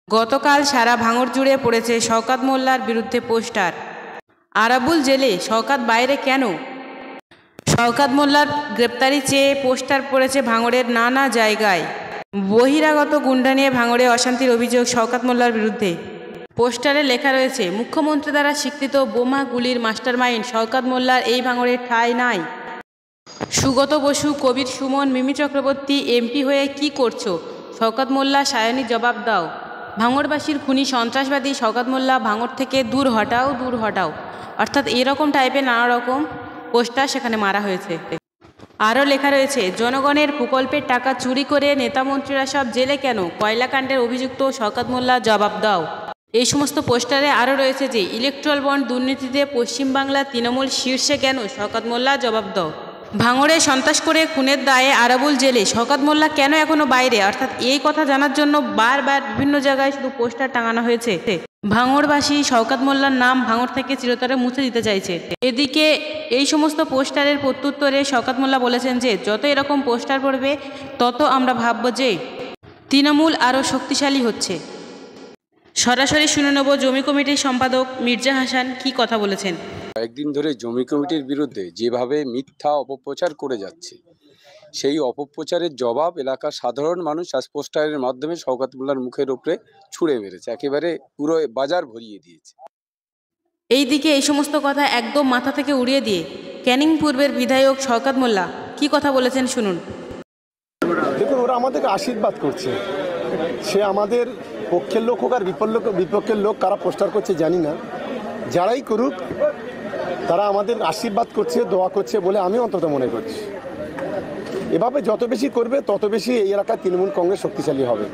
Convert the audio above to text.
গতকাল সারা ভাঙড় জুড়ে পড়েছে শওকত মোল্লার বিরুদ্ধে পোস্টার। আরাবুল জেলে শওকত বাইরে কেন? শওকত মোল্লার গ্রেপ্তারি চেয়ে পোস্টার পড়েছে ভাঙড়ের নানা জায়গায়। বহিরাগত গুন্ডা নিয়ে ভাঙড়ে অশান্তির অভিযোগ শওকত মোল্লার বিরুদ্ধে। পোস্টারে লেখা রয়েছে, মুখ্যমন্ত্রী দ্বারা স্বীকৃত বোমা গুলির মাস্টারমাইন্ড শওকত মোল্লার এই ভাঙড়ে ঠাঁই নাই। সুগত বসু, কবির সুমন, মিমি চক্রবর্তী এমপি হয়ে কি করছো? শওকত মোল্লা সায়নী জবাব দাও। ভাঙড়বাসীর খুনি সন্ত্রাসবাদী শওকত মোল্লা, ভাঙড় থেকে দূর হটাও, দূর হটাও। অর্থাৎ এরকম টাইপের নানা রকম পোস্টার সেখানে মারা হয়েছে। আরও লেখা রয়েছে, জনগণের প্রকল্পের টাকা চুরি করে নেতামন্ত্রীরা সব জেলে কেন? কয়লাকাণ্ডের অভিযুক্ত শওকত মোল্লা জবাব দাও। এই সমস্ত পোস্টারে আরও রয়েছে যে, ইলেকট্রাল বন্ড দুর্নীতিতে পশ্চিমবাংলা তৃণমূল শীর্ষে কেন? শওকত মোল্লা জবাব দাও। ভাঙড়ে সন্ত্রাস করে খুনের দায়ে আরাবুল জেলে, শওকত মোল্লা কেন এখনো বাইরে? অর্থাৎ এই কথা জানার জন্য বারবার বিভিন্ন জায়গায় শুধু পোস্টার টাঙানো হয়েছে। ভাঙড়বাসী শওকত মোল্লার নাম ভাঙড় থেকে চিরতরে মুছে দিতে চাইছে। এদিকে এই সমস্ত পোস্টারের প্রত্যুত্তরে শওকত মোল্লা বলেছেন যে, যত এরকম পোস্টার পড়বে তত আমরা ভাবব যে তৃণমূল আরও শক্তিশালী হচ্ছে। সরাসরি শুনে নেব জমি কমিটির সম্পাদক মির্জা হাসান কি কথা বলেছেন। কয়েকদিন ধরে জমি কমিটির বিরুদ্ধে যেভাবে মিথ্যা অপপ্রচার করে যাচ্ছে, সেই অপপ্রচারের জবাব এলাকার সাধারণ মানুষ আজ পোস্টারের মাধ্যমে শওকত মোল্লার মুখের উপরে ছুঁড়ে মেরেছে, একেবারে পুরো বাজার ভরিয়ে দিয়েছে। এইদিকে এই সমস্ত কথা একদম মাথা থেকে উড়িয়ে দিয়ে ক্যানিং পূর্বের বিধায়ক শওকত মোল্লা কি কথা বলেছেন শুনুন। দেখুন, ওরা আমাদেরকে আশীর্বাদ করছে। সে আমাদের পক্ষের লোক হোক আর বিপক্ষের লোক, কারা পোস্টার করছে জানি না, যারাই করুক তারা আমাদের আশীর্বাদ করছে, দোয়া করছে বলে আমি অন্তত মনে করছি। এভাবে যত বেশি করবে তত বেশি এই এলাকায় তৃণমূল কংগ্রেস শক্তিশালী হবে।